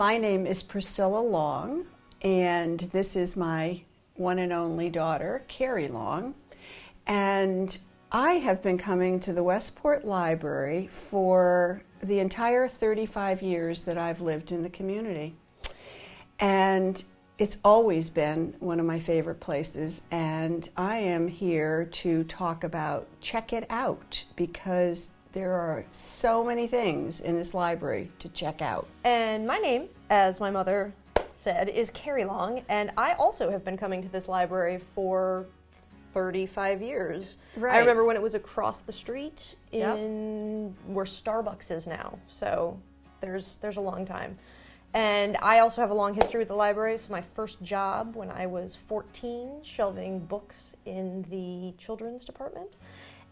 My name is Priscilla Long, and this is my one and only daughter, Kerry Long. And I have been coming to the Westport Library for the entire 35 years that I've lived in the community. And it's always been one of my favorite places, and I am here to talk about Check It Out, because there are so many things in this library to check out. And my name, as my mother said, is Kerry Long, and I also have been coming to this library for 35 years. Right. I remember when it was across the street in where Starbucks is now, so there's a long time. And I also have a long history with the library, so my first job when I was 14, shelving books in the children's department.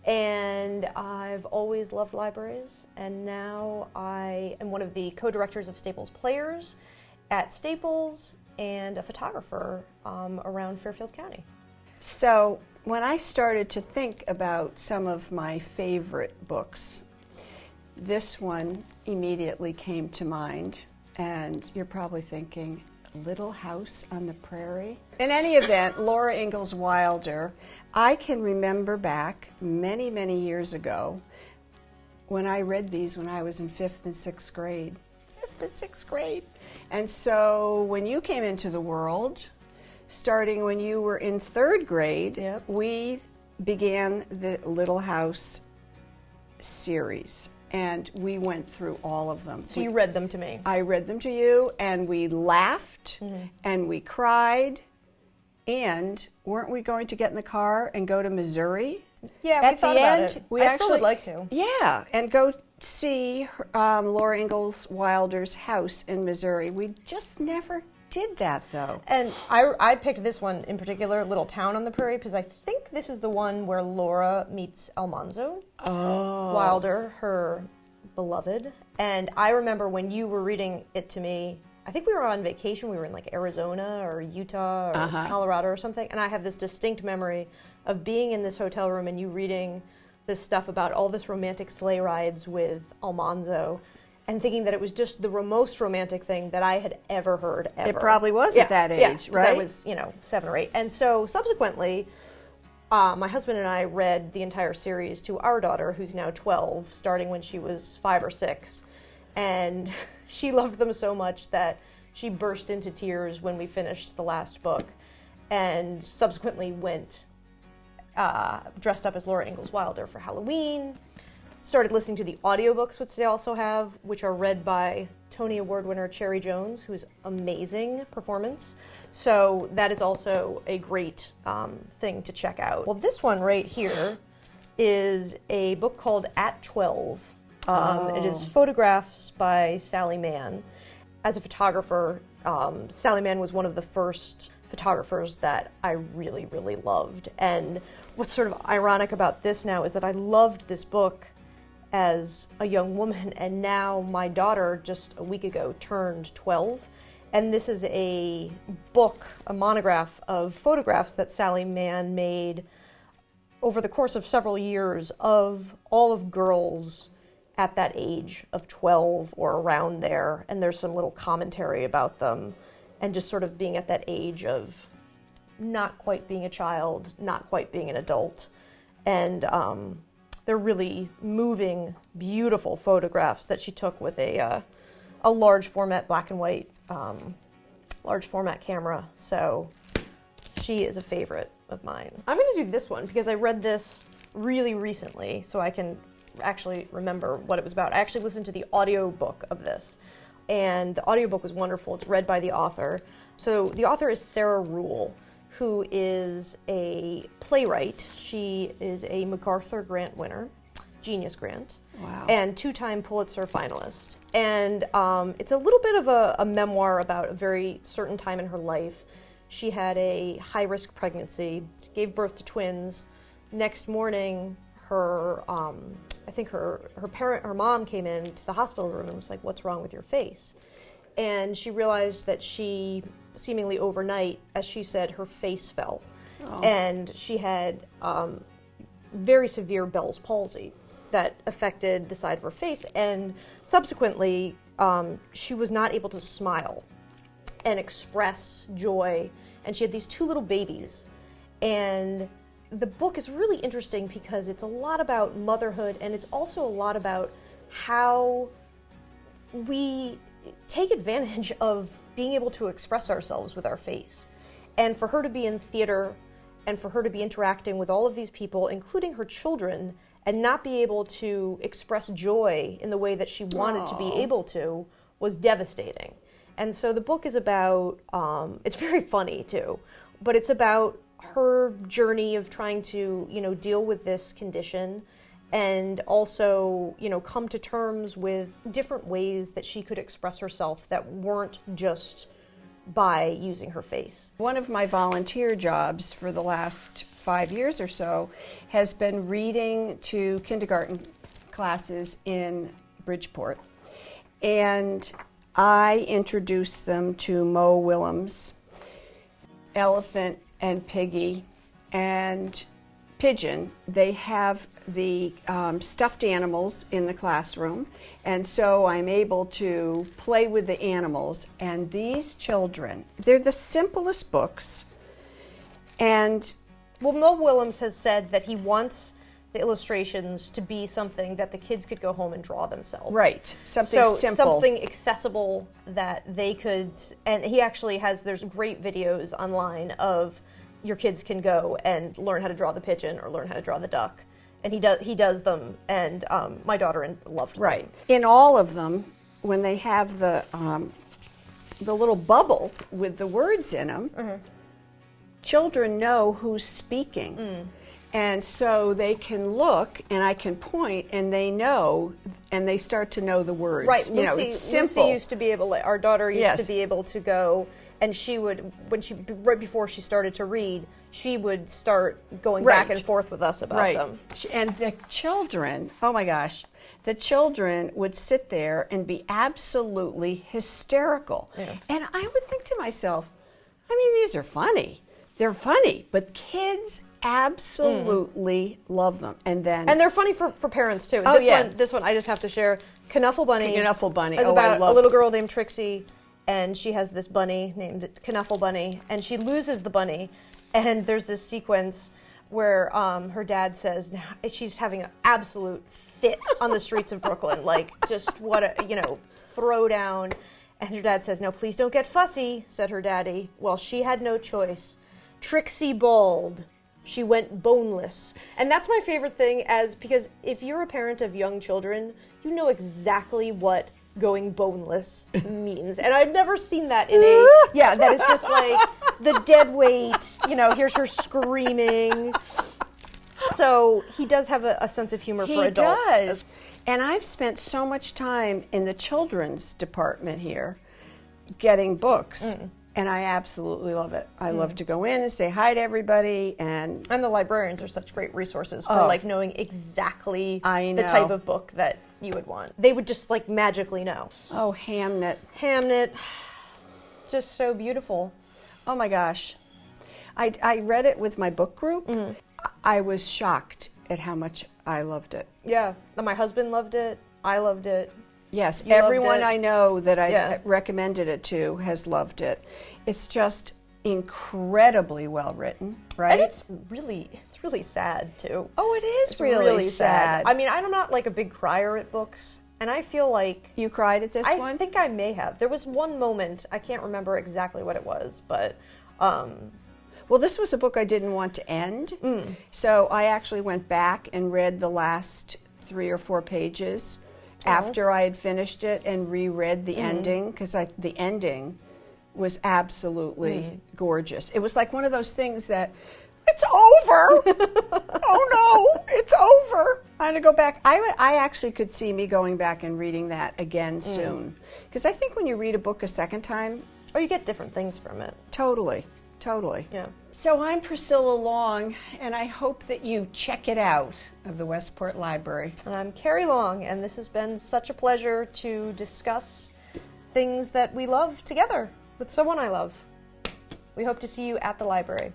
And I've always loved libraries, and now I am one of the co-directors of Staples Players at Staples and a photographer around Fairfield County. So when I started to think about some of my favorite books, this one immediately came to mind, and you're probably thinking, Little House on the Prairie? In any event, Laura Ingalls Wilder, I can remember back many, many years ago when I read these when I was in 5th and 6th grade. 5th and 6th grade. And so when you came into the world, starting when you were in 3rd grade, we began the Little House series. And we went through all of them. So you read them to me. I read them to you, and we laughed, and we cried, and weren't we going to get in the car and go to Missouri? Yeah, we thought about it. I still would like to. Yeah, and go see Laura Ingalls Wilder's house in Missouri. We just never did that, though. And I picked this one in particular, Little Town on the Prairie, because I think this is the one where Laura meets Almanzo Wilder, her beloved. And I remember when you were reading it to me, I think we were on vacation. We were in like Arizona or Utah or Colorado or something. And I have this distinct memory of being in this hotel room and you reading this stuff about all this romantic sleigh rides with Almanzo, and thinking that it was just the most romantic thing that I had ever heard, ever. It probably was at that age, right? I was, 7 or 8. And so subsequently, my husband and I read the entire series to our daughter, who's now 12, starting when she was 5 or 6. And she loved them so much that she burst into tears when we finished the last book, and subsequently went dressed up as Laura Ingalls Wilder for Halloween. Started listening to the audiobooks, which they also have, which are read by Tony Award winner Cherry Jones, who's amazing performance. So that is also a great thing to check out. Well, this one right here is a book called At 12. It is photographs by Sally Mann. As a photographer, Sally Mann was one of the first photographers that I really, really loved. And what's sort of ironic about this now is that I loved this book as a young woman, and now my daughter just a week ago turned 12, and this is a book, a monograph of photographs that Sally Mann made over the course of several years of all of girls at that age of 12 or around there, and there's some little commentary about them and just sort of being at that age of not quite being a child, not quite being an adult, and they're really moving, beautiful photographs that she took with a large format black and white, large format camera. So she is a favorite of mine. I'm going to do this one because I read this really recently, so I can actually remember what it was about. I actually listened to the audiobook of this, and the audiobook was wonderful. It's read by the author. So the author is Sarah Rule, who is a playwright. She is a MacArthur Grant winner, Genius Grant, and 2-time Pulitzer finalist. And it's a little bit of a memoir about a very certain time in her life. She had a high-risk pregnancy, gave birth to twins. Next morning, her mom came into the hospital room and was like, "What's wrong with your face?" And she realized that she, seemingly overnight, as she said, her face fell. And she had very severe Bell's palsy that affected the side of her face. And subsequently, she was not able to smile and express joy, and she had these two little babies. And the book is really interesting because it's a lot about motherhood, and it's also a lot about how we take advantage of being able to express ourselves with our face. And for her to be in theater and for her to be interacting with all of these people, including her children, and not be able to express joy in the way that she wanted to be able to, was devastating. And so the book is about, it's very funny too, but it's about her journey of trying to, deal with this condition, and also, come to terms with different ways that she could express herself that weren't just by using her face. One of my volunteer jobs for the last 5 years or so has been reading to kindergarten classes in Bridgeport. And I introduced them to Mo Willems, Elephant and Piggy and Pigeon. They have the stuffed animals in the classroom, and so I'm able to play with the animals. And these children, they're the simplest books. And well, Mo Willems has said that he wants the illustrations to be something that the kids could go home and draw themselves. Right, something simple. Something accessible that they could, and he actually has, there's great videos online of your kids can go and learn how to draw the pigeon or learn how to draw the duck. And he does them, and my daughter loved them. Right. In all of them, when they have the little bubble with the words in them, children know who's speaking. And so they can look, and I can point, and they know, and they start to know the words. Right. It's simple. Lucy used to be able, our daughter used to be able to go, and she would, right before she started to read, she would start going back and forth with us about them. And the children, oh my gosh, the children would sit there and be absolutely hysterical. Yeah. And I would think to myself, I mean, these are funny. They're funny, but kids absolutely love them. And they're funny for parents too. Oh, This one I just have to share. Knuffle Bunny. Knuffle Bunny. It's about a little girl named Trixie, and she has this bunny named Knuffle Bunny, and she loses the bunny. And there's this sequence where her dad says she's having an absolute fit on the streets of Brooklyn, like just what a throw down. And her dad says, "No, please don't get fussy," said her daddy. Well, she had no choice. Trixie bawled. She went boneless. And that's my favorite thing, because if you're a parent of young children, you know exactly what going boneless means. And I've never seen that in that is just like the dead weight, here's her screaming. So he does have a sense of humor for adults. He does. And I've spent so much time in the children's department here getting books. And I absolutely love it. I love to go in and say hi to everybody. And the librarians are such great resources for knowing exactly the type of book that you would want. They would just magically know. Oh, Hamnet. Hamnet. Just so beautiful. Oh my gosh. I read it with my book group. I was shocked at how much I loved it. Yeah. My husband loved it. I loved it. Yes, everyone I know that I've recommended it to has loved it. It's just incredibly well written, right? And it's really sad too. Oh, it is really sad. I mean, I'm not a big crier at books, and I feel like you cried at this one. I think I may have. There was one moment, I can't remember exactly what it was, but well, this was a book I didn't want to end, so I actually went back and read the last 3 or 4 pages after I had finished it and reread the ending, because the ending was absolutely gorgeous. It was like one of those things that, it's over! Oh no, it's over! I'm going to go back. I actually could see me going back and reading that again soon. Because I think when you read a book a second time... you get different things from it. Totally. Yeah. So I'm Priscilla Long, and I hope that you check it out of the Westport Library. And I'm Kerry Long, and this has been such a pleasure to discuss things that we love together with someone I love. We hope to see you at the library.